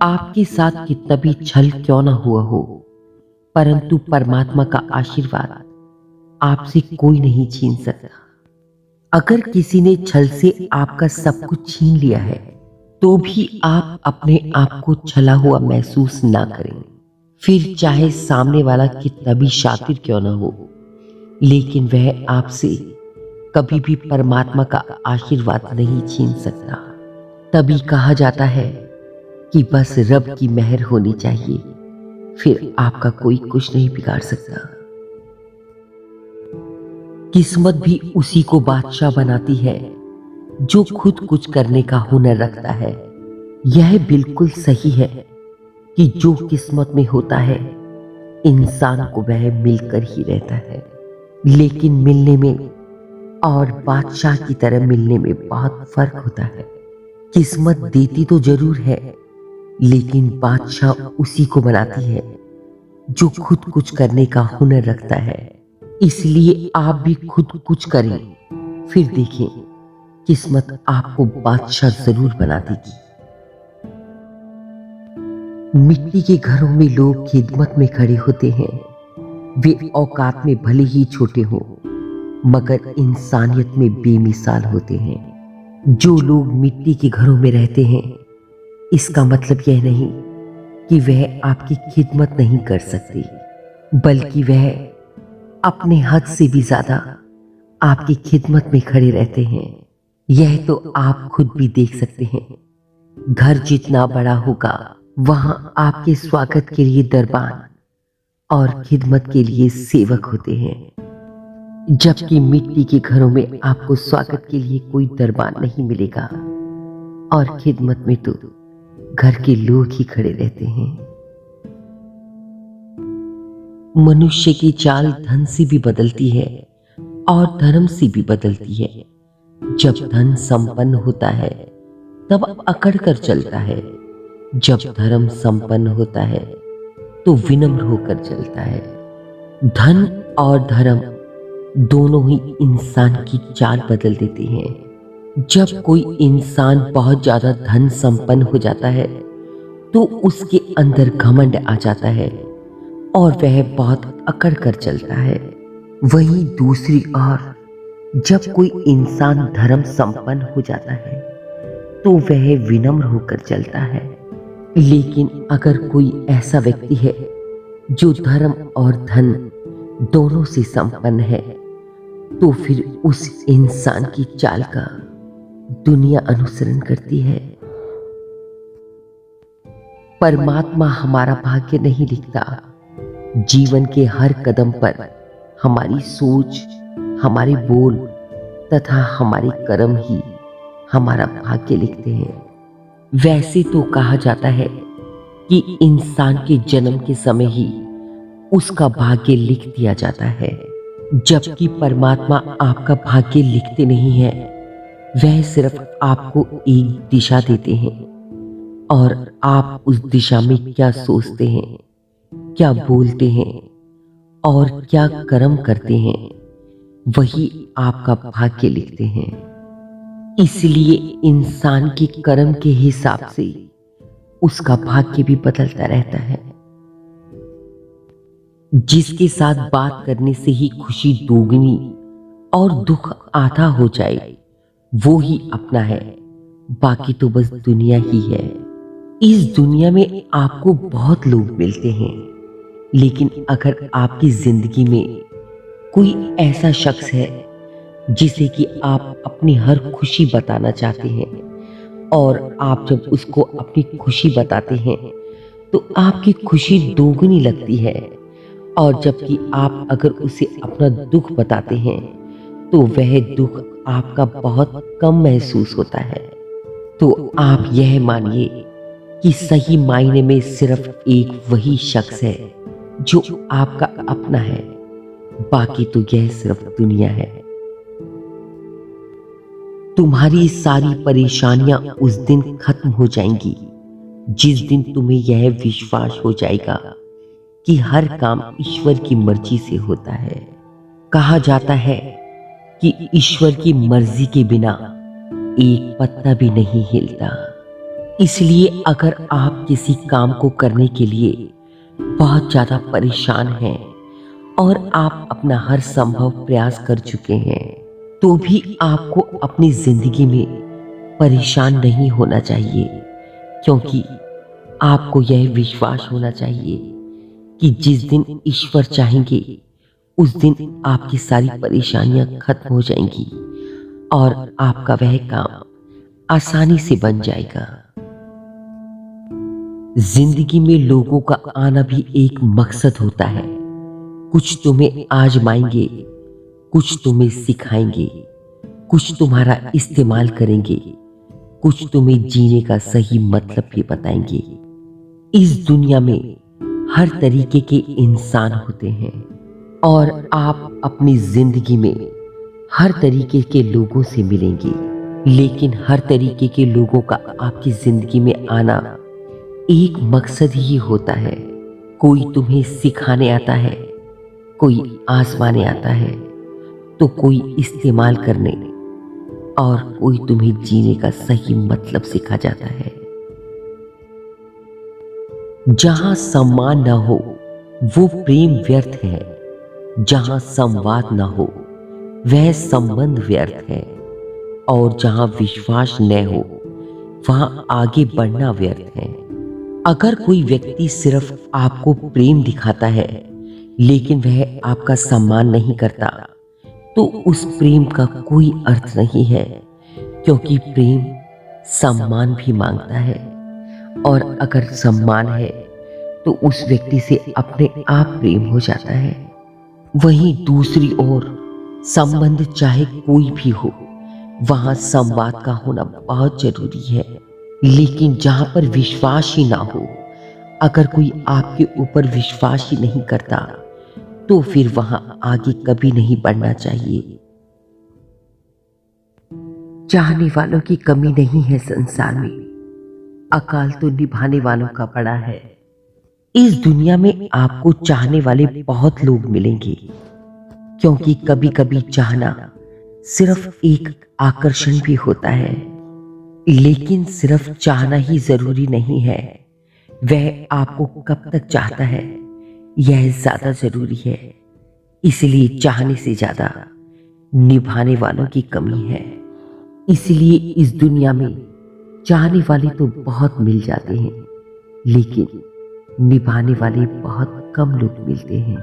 आपके साथ कितना भी छल क्यों ना हुआ हो, परंतु परमात्मा का आशीर्वाद आपसे कोई नहीं छीन सकता। अगर किसी ने छल से आपका सब कुछ छीन लिया है, तो भी आप अपने आप को छला हुआ महसूस ना करें। फिर चाहे सामने वाला कितना भी शातिर क्यों ना हो, लेकिन वह आपसे कभी भी परमात्मा का आशीर्वाद नहीं छीन सकता। तभी कहा जाता है कि बस रब की मेहर होनी चाहिए, फिर आपका कोई कुछ नहीं बिगाड़ सकता। किस्मत भी उसी को बादशाह बनाती है जो खुद कुछ करने का हुनर रखता है। यह बिल्कुल सही है कि जो किस्मत में होता है, इंसान को वह मिलकर ही रहता है, लेकिन मिलने में और बादशाह की तरह मिलने में बहुत फर्क होता है। किस्मत देती तो जरूर है, लेकिन बादशाह उसी को बनाती है जो खुद कुछ करने का हुनर रखता है। इसलिए आप भी खुद कुछ करें, फिर देखें किस्मत आपको बादशाह जरूर बना देगी। मिट्टी के घरों में लोग खिदमत में खड़े होते हैं। वे औकात में भले ही छोटे हों, मगर इंसानियत में बेमिसाल होते हैं। जो लोग मिट्टी के घरों में रहते हैं, इसका मतलब यह नहीं कि वह आपकी खिदमत नहीं कर सकते, बल्कि वह अपने हद से भी ज्यादा आपकी खिदमत में खड़े रहते हैं। यह तो आप खुद भी देख सकते हैं। घर जितना बड़ा होगा, वहां आपके स्वागत के लिए दरबान और खिदमत के लिए सेवक होते हैं, जबकि मिट्टी के घरों में आपको स्वागत के लिए कोई दरबान नहीं मिलेगा और खिदमत में तो घर के लोग ही खड़े रहते हैं। मनुष्य की चाल धन से भी बदलती है और धर्म से भी बदलती है। जब धन संपन्न होता है, तब अकड़ कर चलता है। जब धर्म संपन्न होता है, तो विनम्र होकर चलता है। धन और धर्म दोनों ही इंसान की चाल बदल देते हैं। जब कोई इंसान बहुत ज्यादा धन संपन्न हो जाता है, तो उसके अंदर घमंड आ जाता है और वह बहुत अकड़ कर चलता है। वहीं दूसरी ओर जब कोई इंसान धर्म संपन्न हो जाता है, तो वह विनम्र होकर चलता है। लेकिन अगर कोई ऐसा व्यक्ति है जो धर्म और धन दोनों से संपन्न है, तो फिर उस इंसान की चाल का दुनिया अनुसरण करती है। परमात्मा हमारा भाग्य नहीं लिखता। जीवन के हर कदम पर हमारी सोच, हमारे बोल तथा हमारे कर्म ही हमारा भाग्य लिखते हैं। वैसे तो कहा जाता है कि इंसान के जन्म के समय ही उसका भाग्य लिख दिया जाता है, जबकि परमात्मा आपका भाग्य लिखते नहीं है। वह सिर्फ आपको एक दिशा देते हैं और आप उस दिशा में क्या सोचते हैं, क्या बोलते हैं और क्या कर्म करते हैं, वही आपका भाग्य लिखते हैं। इसलिए इंसान के कर्म के हिसाब से उसका भाग्य भी बदलता रहता है। जिसके साथ बात करने से ही खुशी दोगुनी और दुख आधा हो जाए, वो ही अपना है। बाकी तो बस दुनिया ही है। इस दुनिया में आपको बहुत लोग मिलते हैं, लेकिन अगर आपकी जिंदगी में कोई ऐसा शख्स है जिसे कि आप अपनी हर खुशी बताना चाहते हैं, और आप जब उसको अपनी खुशी बताते हैं तो आपकी खुशी दोगुनी लगती है, और जबकि आप अगर उसे अपना दुख बताते हैं तो वह दुख आपका बहुत कम महसूस होता है। तो आप यह मानिए कि सही मायने में सिर्फ एक वही शख्स है जो आपका अपना है, बाकी तो यह सिर्फ दुनिया है। तुम्हारी सारी परेशानियां उस दिन खत्म हो जाएंगी जिस दिन तुम्हें यह विश्वास हो जाएगा कि हर काम ईश्वर की मर्जी से होता है। कहा जाता है कि ईश्वर की मर्जी के बिना एक पत्ता भी नहीं हिलता। इसलिए अगर आप किसी काम को करने के लिए बहुत ज्यादा परेशान हैं और आप अपना हर संभव प्रयास कर चुके हैं, तो भी आपको अपनी जिंदगी में परेशान नहीं होना चाहिए, क्योंकि आपको यह विश्वास होना चाहिए कि जिस दिन ईश्वर चाहेंगे उस दिन आपकी सारी परेशानियां खत्म हो जाएंगी और आपका वह काम आसानी से बन जाएगा। जिंदगी में लोगों का आना भी एक मकसद होता है। कुछ तुम्हें आजमाएंगे, कुछ तुम्हें सिखाएंगे, कुछ तुम्हारा इस्तेमाल करेंगे, कुछ तुम्हें जीने का सही मतलब भी बताएंगे। इस दुनिया में हर तरीके के इंसान होते हैं और आप अपनी जिंदगी में हर तरीके के लोगों से मिलेंगे, लेकिन हर तरीके के लोगों का आपकी जिंदगी में आना एक मकसद ही होता है। कोई तुम्हें सिखाने आता है, कोई आजमाने आता है, तो कोई इस्तेमाल करने और कोई तुम्हें जीने का सही मतलब सिखा जाता है। जहां सम्मान न हो वो प्रेम व्यर्थ है, जहां संवाद न हो वह संबंध व्यर्थ है, और जहां विश्वास न हो वहां आगे बढ़ना व्यर्थ है। अगर कोई व्यक्ति सिर्फ आपको प्रेम दिखाता है लेकिन वह आपका सम्मान नहीं करता, तो उस प्रेम का कोई अर्थ नहीं है, क्योंकि प्रेम सम्मान भी मांगता है, और अगर सम्मान है तो उस व्यक्ति से अपने आप प्रेम हो जाता है। वहीं दूसरी ओर संबंध चाहे कोई भी हो, वहां संवाद का होना बहुत जरूरी है, लेकिन जहां पर विश्वास ही ना हो, अगर कोई आपके ऊपर विश्वास ही नहीं करता, तो फिर वहां आगे कभी नहीं बढ़ना चाहिए। चाहने वालों की कमी नहीं है संसार में, अकाल तो निभाने वालों का बड़ा है। इस दुनिया में आपको चाहने वाले बहुत लोग मिलेंगे, क्योंकि कभी कभी चाहना सिर्फ एक आकर्षण भी होता है, लेकिन सिर्फ चाहना ही जरूरी नहीं है। वह आपको कब तक चाहता है यह ज्यादा जरूरी है। इसलिए चाहने से ज्यादा निभाने वालों की कमी है। इसलिए इस दुनिया में चाहने वाले तो बहुत मिल जाते हैं, लेकिन निभाने वाले बहुत कम लोग मिलते हैं।